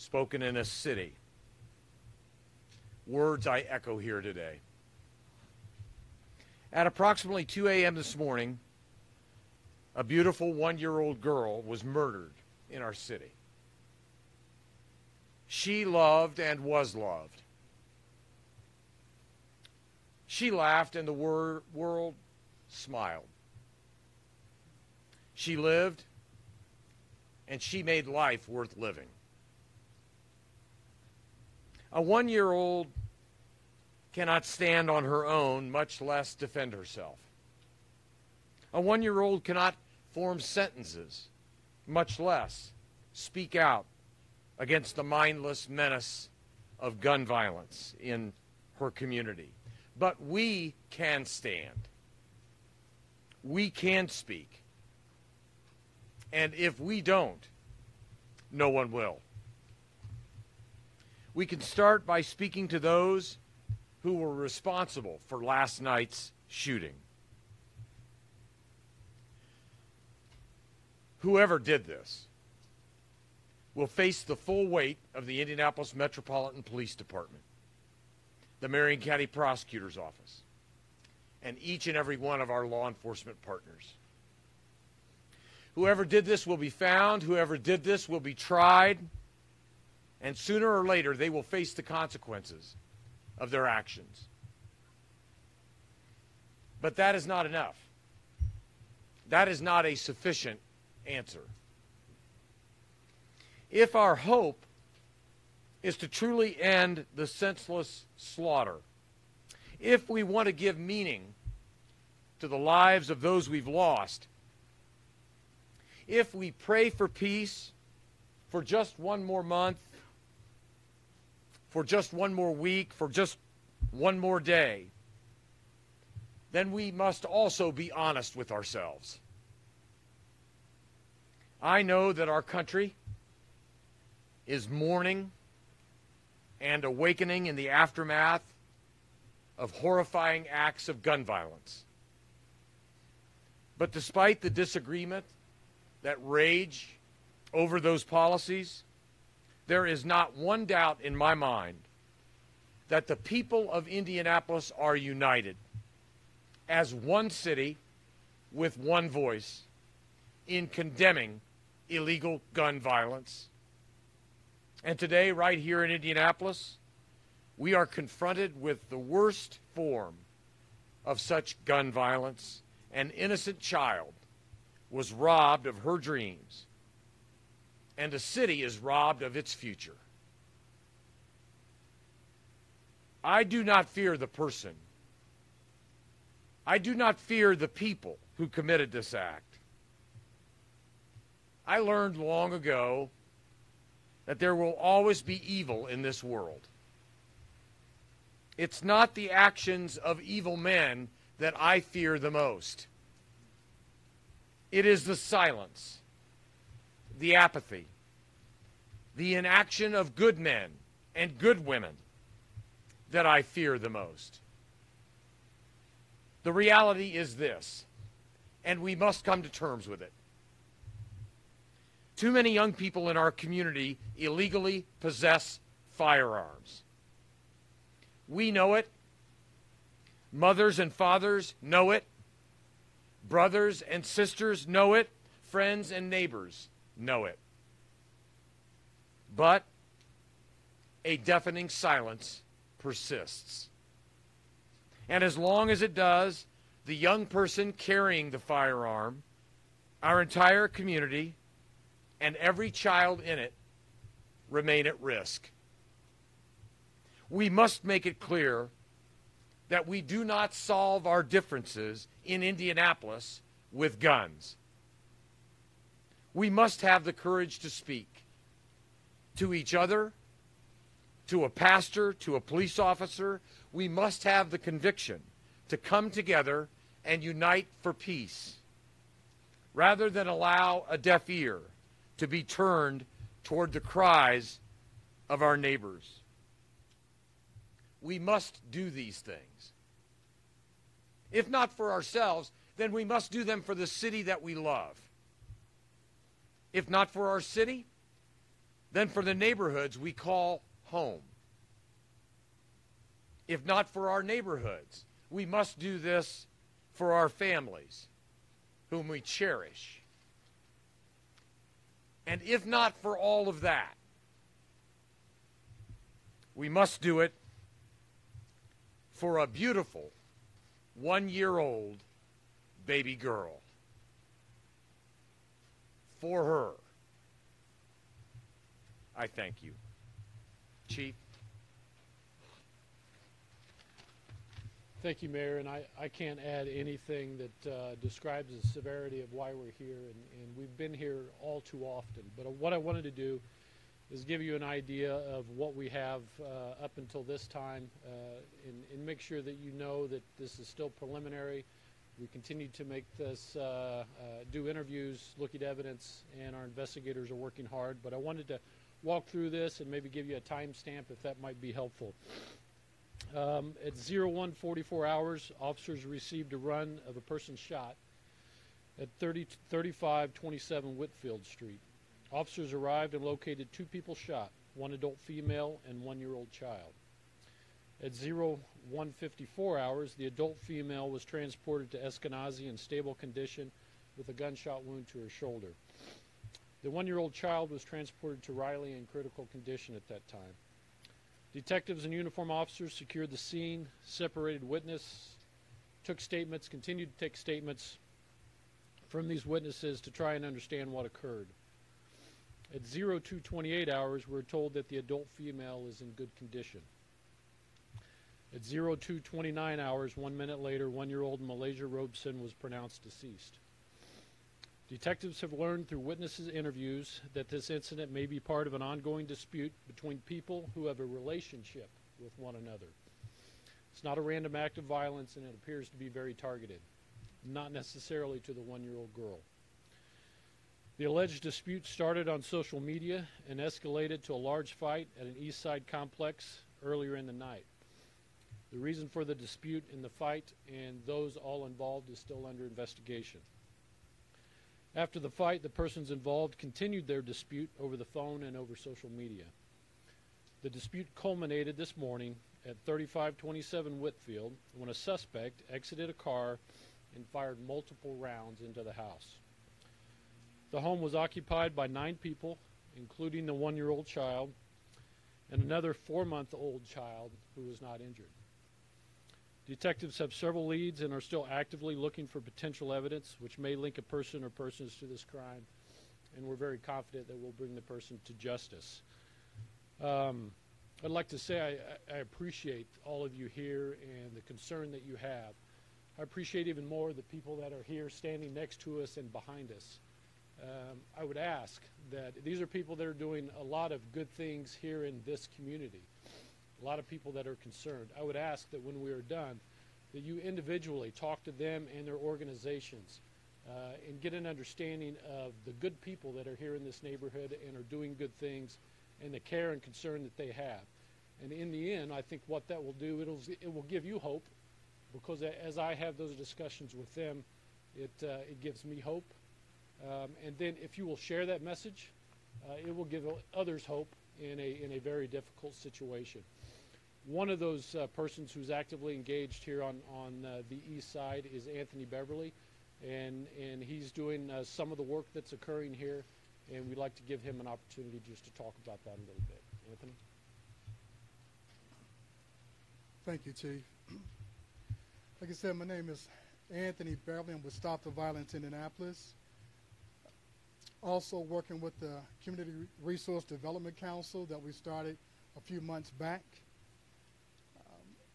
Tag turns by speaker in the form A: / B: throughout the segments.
A: spoken in a city. Words I echo here today. At approximately 2 a.m. this morning, a beautiful 1-year-old girl was murdered in our city. She loved and was loved. She laughed and the world smiled. She lived and she made life worth living. A 1-year-old cannot stand on her own, much less defend herself. A 1-year-old cannot form sentences, much less speak out against the mindless menace of gun violence in her community. But we can stand. We can speak. And if we don't, no one will. We can start by speaking to those who were responsible for last night's shooting. Whoever did this will face the full weight of the Indianapolis Metropolitan Police Department, the Marion County Prosecutor's Office, and each and every one of our law enforcement partners. Whoever did this will be found, whoever did this will be tried, and sooner or later they will face the consequences of their actions. But that is not enough. That is not a sufficient answer. If our hope is to truly end the senseless slaughter, if we want to give meaning to the lives of those we've lost, if we pray for peace for just one more month, for just one more week, for just one more day, then we must also be honest with ourselves. I know that our country is mourning and awakening in the aftermath of horrifying acts of gun violence. But despite the disagreement that rage over those policies, there is not one doubt in my mind that the people of Indianapolis are united as one city with one voice in condemning illegal gun violence. And today, right here in Indianapolis, we are confronted with the worst form of such gun violence. An innocent child was robbed of her dreams, and a city is robbed of its future. I do not fear the person. I do not fear the people who committed this act. I learned long ago that there will always be evil in this world. It's not the actions of evil men that I fear the most. It is the silence, the apathy, the inaction of good men and good women that I fear the most. The reality is this, and we must come to terms with it. Too many young people in our community illegally possess firearms. We know it. Mothers and fathers know it. Brothers and sisters know it. Friends and neighbors know it. But a deafening silence persists. And as long as it does, the young person carrying the firearm, our entire community, and every child in it remain at risk. We must make it clear that we do not solve our differences in Indianapolis with guns. We must have the courage to speak to each other, to a pastor, to a police officer. We must have the conviction to come together and unite for peace, rather than allow a deaf ear to be turned toward the cries of our neighbors. We must do these things. If not for ourselves, then we must do them for the city that we love. If not for our city, than for the neighborhoods we call home. If not for our neighborhoods, we must do this for our families, whom we cherish. And if not for all of that, we must do it for a beautiful 1-year-old baby girl. For her, I thank you. Chief?
B: Thank you, Mayor, and I can't add anything that describes the severity of why we're here, and we've been here all too often. But what I wanted to do is give you an idea of what we have up until this time, and make sure that you know that this is still preliminary. We continue to make this, do interviews, look at evidence, and our investigators are working hard. But I wanted to walk through this and maybe give you a timestamp if that might be helpful. At 01:44 hours, officers received a run of a person shot at 3527 Whitfield Street. Officers arrived and located 2 people shot, 1 adult female and 1-year-old child. At 01:54 hours, the adult female was transported to Eskenazi in stable condition with a gunshot wound to her shoulder. The 1-year-old child was transported to Riley in critical condition at that time. Detectives and uniformed officers secured the scene, separated witness, took statements, continued to take statements from these witnesses to try and understand what occurred. At 02:28 hours, we were told that the adult female is in good condition. At 02:29 hours, 1 minute later, 1-year-old Malaysia Robeson was pronounced deceased. Detectives have learned through witnesses' interviews that this incident may be part of an ongoing dispute between people who have a relationship with one another. It's not a random act of violence, and it appears to be very targeted, not necessarily to the 1-year-old girl. The alleged dispute started on social media and escalated to a large fight at an East Side complex earlier in the night. The reason for the dispute and the fight and those all involved is still under investigation. After the fight, the persons involved continued their dispute over the phone and over social media. The dispute culminated this morning at 3527 Whitfield when a suspect exited a car and fired multiple rounds into the house. The home was occupied by 9 people, including the 1-year-old child and another 4-month-old child who was not injured. Detectives have several leads and are still actively looking for potential evidence which may link a person or persons to this crime, and we're very confident that we'll bring the person to justice. I'd like to say I appreciate all of you here and the concern that you have. I appreciate even more the people that are here standing next to us and behind us. I would ask that these are people that are doing a lot of good things here in this community. A lot of people that are concerned. I would ask that when we are done, that you individually talk to them and their organizations and get an understanding of the good people that are here in this neighborhood and are doing good things and the care and concern that they have. And in the end, I think what that will do, it will give you hope, because as I have those discussions with them, it gives me hope. And then if you will share that message, it will give others hope in a very difficult situation. One of those persons who's actively engaged here on the east side is Anthony Beverly, and he's doing some of the work that's occurring here, and we'd like to give him an opportunity just to talk about that a little bit. Anthony?
C: Thank you, Chief. Like I said, my name is Anthony Beverly. I'm with Stop the Violence Indianapolis. Also working with the Community Resource Development Council that we started a few months back.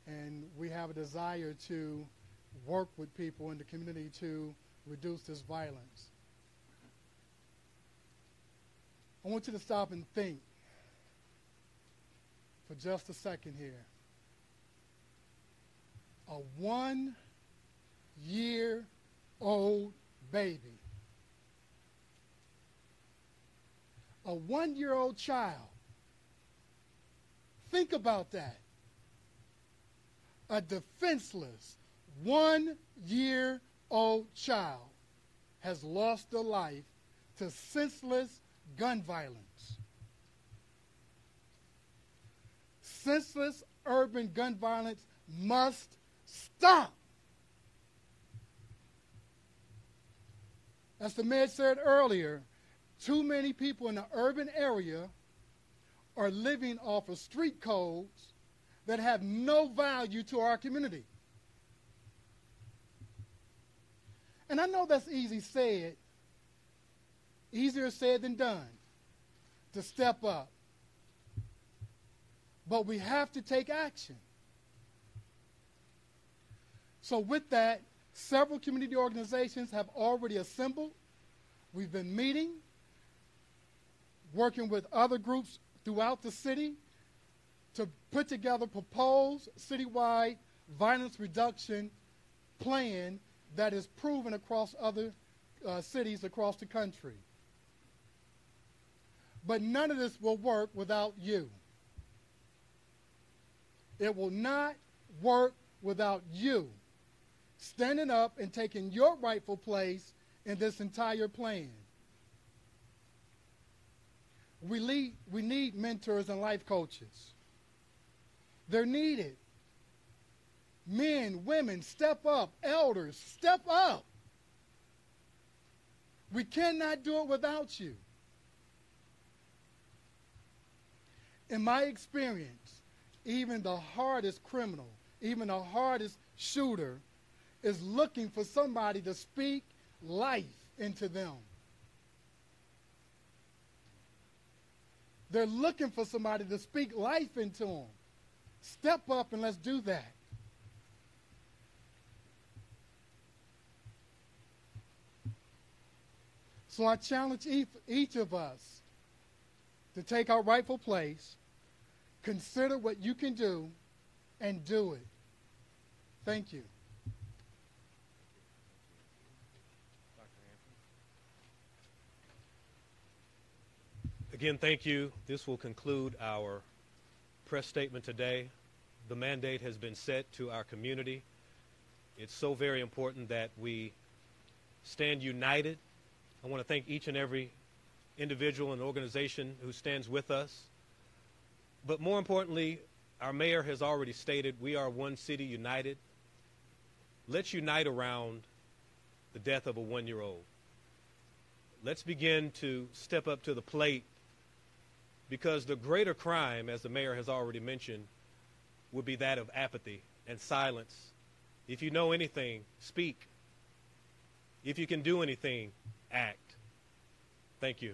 C: And we have a desire to work with people in the community to reduce this violence. I want you to stop and think for just a second here. A 1-year-old baby. A 1-year-old child. Think about that. A defenseless 1-year-old child has lost their life to senseless gun violence. senseless urban gun violence must stop. As the mayor said earlier, too many people in the urban area are living off of street codes that have no value to our community. And I know that's easier said than done, to step up. But we have to take action. So with that, several community organizations have already assembled. We've been meeting, working with other groups throughout the city to put together a proposed citywide violence reduction plan that is proven across other cities across the country. But none of this will work without you. It will not work without you standing up and taking your rightful place in this entire plan. We need mentors and life coaches. They're needed. Men, women, step up. Elders, step up. We cannot do it without you. In my experience, even the hardest criminal, even the hardest shooter, is looking for somebody to speak life into them. They're looking for somebody to speak life into them. Step up and let's do that. So I challenge each of us to take our rightful place, consider what you can do, and do it. Thank you.
D: Again, thank you. This will conclude our press statement today. The mandate has been set to our community. It's so very important that we stand united. I want to thank each and every individual and organization who stands with us. But more importantly, our mayor has already stated we are one city united. Let's unite around the death of a 1-year-old. Let's begin to step up to the plate, because the greater crime, as the mayor has already mentioned, would be that of apathy and silence. If you know anything, speak. If you can do anything, act. Thank you.